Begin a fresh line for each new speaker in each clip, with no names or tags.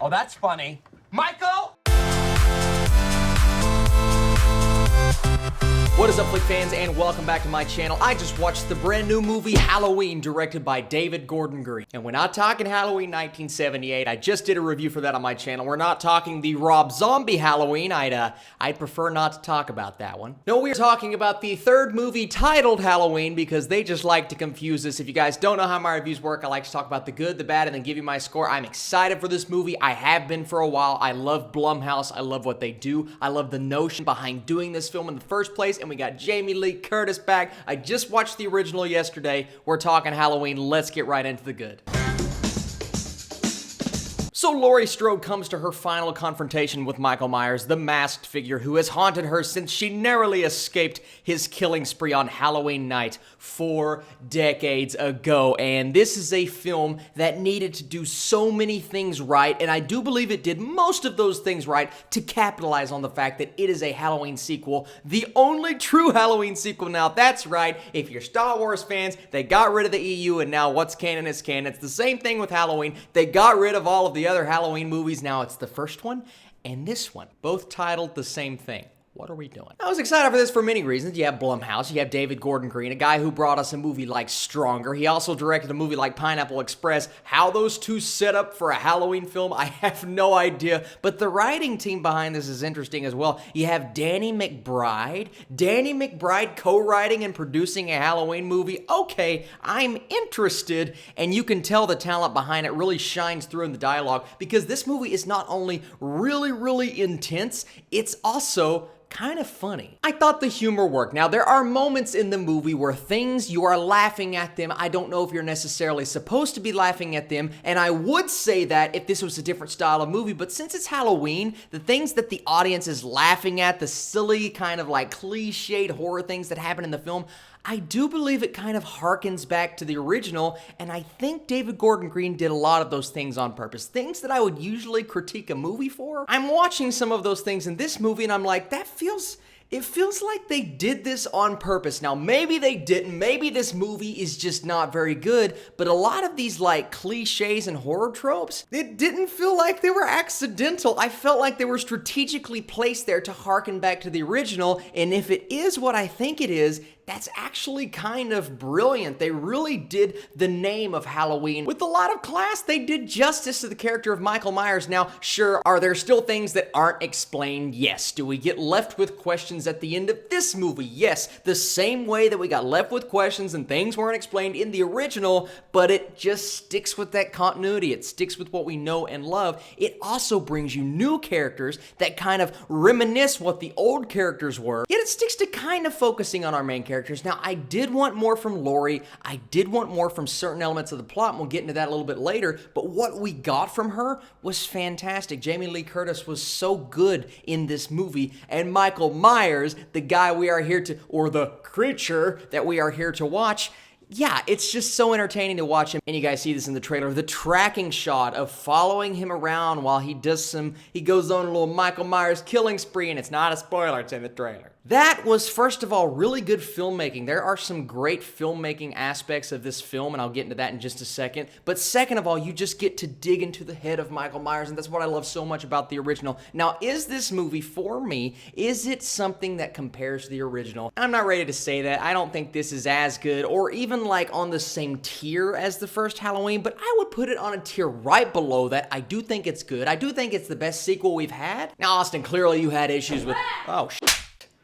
Oh, that's funny. Michael!
What is up, Flick fans, and welcome back to my channel. I just watched the brand new movie Halloween, directed by David Gordon Green. And we're not talking Halloween 1978. I just did a review for that on my channel. We're not talking the Rob Zombie Halloween. I'd prefer not to talk about that one. No, we're talking about the third movie titled Halloween because they just like to confuse us. If you guys don't know how my reviews work, I like to talk about the good, the bad, and then give you my score. I'm excited for this movie. I have been for a while. I love Blumhouse. I love what they do. I love the notion behind doing this film in the first place, and we got Jamie Lee Curtis back. I just watched the original yesterday. We're talking Halloween. Let's get right into the good. So Laurie Strode comes to her final confrontation with Michael Myers, the masked figure who has haunted her since she narrowly escaped his killing spree on Halloween night 4 decades ago. And this is a film that needed to do so many things right, and I do believe it did most of those things right to capitalize on the fact that it is a Halloween sequel, the only true Halloween sequel. Now, that's right, if you're Star Wars fans, they got rid of the EU, and now what's canon is canon. It's the same thing with Halloween. They got rid of all of the other Halloween movies. Now it's the first one and this one, both titled the same thing. What are we doing? I was excited for this for many reasons. You have Blumhouse, you have David Gordon Green, a guy who brought us a movie like Stronger. He also directed a movie like Pineapple Express. How those two set up for a Halloween film, I have no idea. But the writing team behind this is interesting as well. You have Danny McBride co-writing and producing a Halloween movie. Okay, I'm interested, and you can tell the talent behind it really shines through in the dialogue because this movie is not only really intense, it's also kind of funny. I thought the humor worked. Now, there are moments in the movie where you are laughing at them. I don't know if you're necessarily supposed to be laughing at them, and I would say that if this was a different style of movie, but since it's Halloween, the things that the audience is laughing at, the silly kind of like cliched horror things that happen in the film, I do believe it kind of harkens back to the original, and I think David Gordon Green did a lot of those things on purpose. Things that I would usually critique a movie for. I'm watching some of those things in this movie, and I'm like, it feels like they did this on purpose. Now, maybe they didn't. Maybe this movie is just not very good, but a lot of these like cliches and horror tropes, it didn't feel like they were accidental. I felt like they were strategically placed there to harken back to the original, and if it is what I think it is, that's actually kind of brilliant. They really did the name of Halloween with a lot of class. They did justice to the character of Michael Myers. Now, sure, are there still things that aren't explained? Yes. Do we get left with questions at the end of this movie? Yes. The same way that we got left with questions and things weren't explained in the original, but it just sticks with that continuity. It sticks with what we know and love. It also brings you new characters that kind of reminisce what the old characters were, yet it sticks to kind of focusing on our main character. Now, I did want more from Laurie. I did want more from certain elements of the plot, and we'll get into that a little bit later, but what we got from her was fantastic. Jamie Lee Curtis was so good in this movie, and Michael Myers, the guy we are here to, or the creature that we are here to watch, yeah, it's just so entertaining to watch him. And you guys see this in the trailer, the tracking shot of following him around while he goes on a little Michael Myers killing spree, and it's not a spoiler, it's in the trailer. That was, first of all, really good filmmaking. There are some great filmmaking aspects of this film, and I'll get into that in just a second. But second of all, you just get to dig into the head of Michael Myers, and that's what I love so much about the original. Now, is this movie, for me, is it something that compares to the original? I'm not ready to say that. I don't think this is as good, or even like on the same tier as the first Halloween, but I would put it on a tier right below that. I do think it's good. I do think it's the best sequel we've had. Now, Austin, clearly you had issues with... Oh,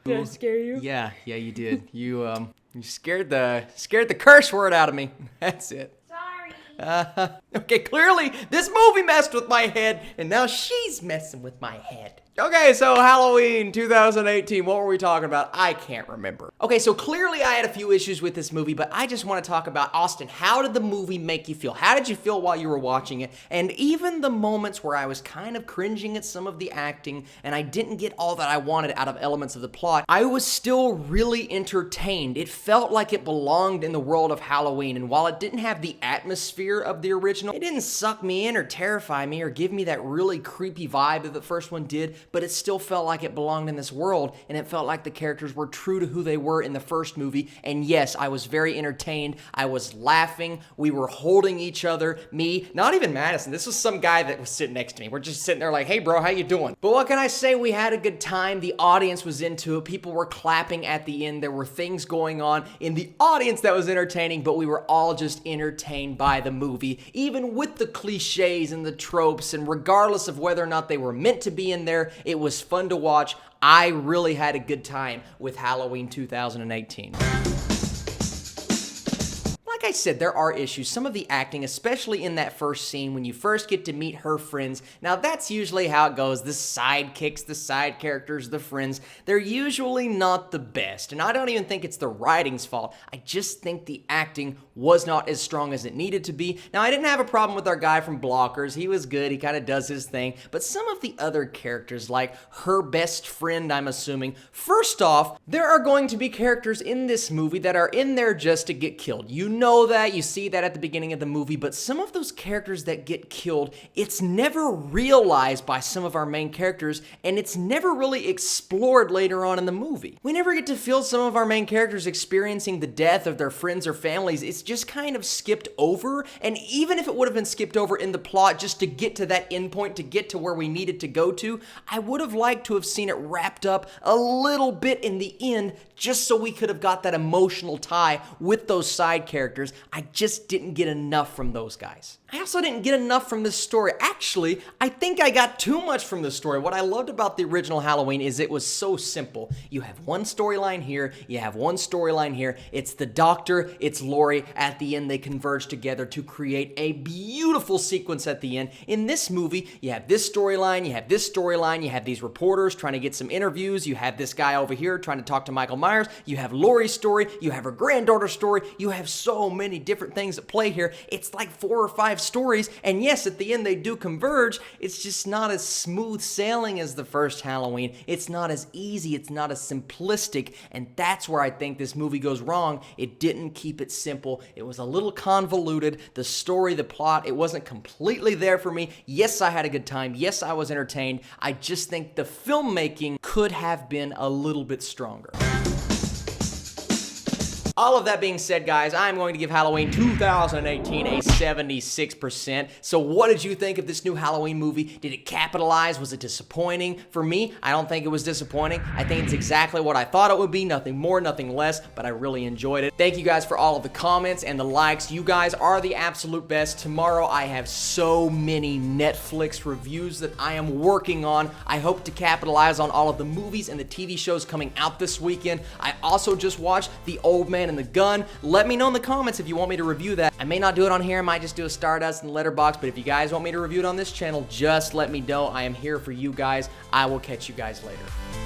Did I scare you?
Yeah, you did. You scared the curse word out of me. That's it.
Sorry.
Okay, clearly this movie messed with my head, and now she's messing with my head. Okay, so Halloween 2018, what were we talking about? I can't remember. Okay, so clearly I had a few issues with this movie, but I just want to talk about, Austin, how did the movie make you feel? How did you feel while you were watching it? And even the moments where I was kind of cringing at some of the acting, and I didn't get all that I wanted out of elements of the plot, I was still really entertained. It felt like it belonged in the world of Halloween, and while it didn't have the atmosphere of the original, it didn't suck me in or terrify me or give me that really creepy vibe that the first one did, but it still felt like it belonged in this world, and it felt like the characters were true to who they were in the first movie. And yes, I was very entertained. I was laughing. We were holding each other. Me, not even Madison. This was some guy that was sitting next to me. We're just sitting there like, hey bro, how you doing? But what can I say? We had a good time. The audience was into it. People were clapping at the end. There were things going on in the audience that was entertaining, but we were all just entertained by the movie, even with the cliches and the tropes, and regardless of whether or not they were meant to be in there, it was fun to watch. I really had a good time with Halloween 2018. Like I said, there are issues. Some of the acting, especially in that first scene when you first get to meet her friends. Now, that's usually how it goes. The sidekicks, the side characters, the friends, they're usually not the best. And I don't even think it's the writing's fault. I just think the acting was not as strong as it needed to be. Now, I didn't have a problem with our guy from Blockers. He was good. He kind of does his thing. But some of the other characters, like her best friend, I'm assuming, first off, there are going to be characters in this movie that are in there just to get killed. You know that, you see that at the beginning of the movie, but some of those characters that get killed, it's never realized by some of our main characters, and it's never really explored later on in the movie. We never get to feel some of our main characters experiencing the death of their friends or families. It's just kind of skipped over, and even if it would have been skipped over in the plot just to get to that end point, to get to where we needed to go to, I would have liked to have seen it wrapped up a little bit in the end, just so we could have got that emotional tie with those side characters. I just didn't get enough from those guys. I also didn't get enough from this story. Actually, I think I got too much from this story. What I loved about the original Halloween is it was so simple. You have one storyline here, you have one storyline here. It's the doctor, it's Laurie. At the end, they converge together to create a beautiful sequence at the end. In this movie, you have this storyline, you have this storyline, you have these reporters trying to get some interviews, you have this guy over here trying to talk to Michael Myers, you have Laurie's story, you have her granddaughter's story, you have so many different things at play here. It's like 4 or 5 stories, and yes, at the end they do converge. It's just not as smooth sailing as the first Halloween. It's not as easy, it's not as simplistic, and that's where I think this movie goes wrong. It didn't keep it simple. It was a little convoluted. The story, the plot, it wasn't completely there for me. Yes, I had a good time. Yes, I was entertained. I just think the filmmaking could have been a little bit stronger. All of that being said, guys, I'm going to give Halloween 2018 a 76%. So what did you think of this new Halloween movie? Did it capitalize? Was it disappointing? For me, I don't think it was disappointing. I think it's exactly what I thought it would be. Nothing more, nothing less, but I really enjoyed it. Thank you guys for all of the comments and the likes. You guys are the absolute best. Tomorrow, I have so many Netflix reviews that I am working on. I hope to capitalize on all of the movies and the TV shows coming out this weekend. I also just watched The Old Man and the Gun. Let me know in the comments if you want me to review that. I may not do it on here. I might just do a Stardust and Letterboxd, but if you guys want me to review it on this channel, just let me know. I am here for you guys. I will catch you guys later.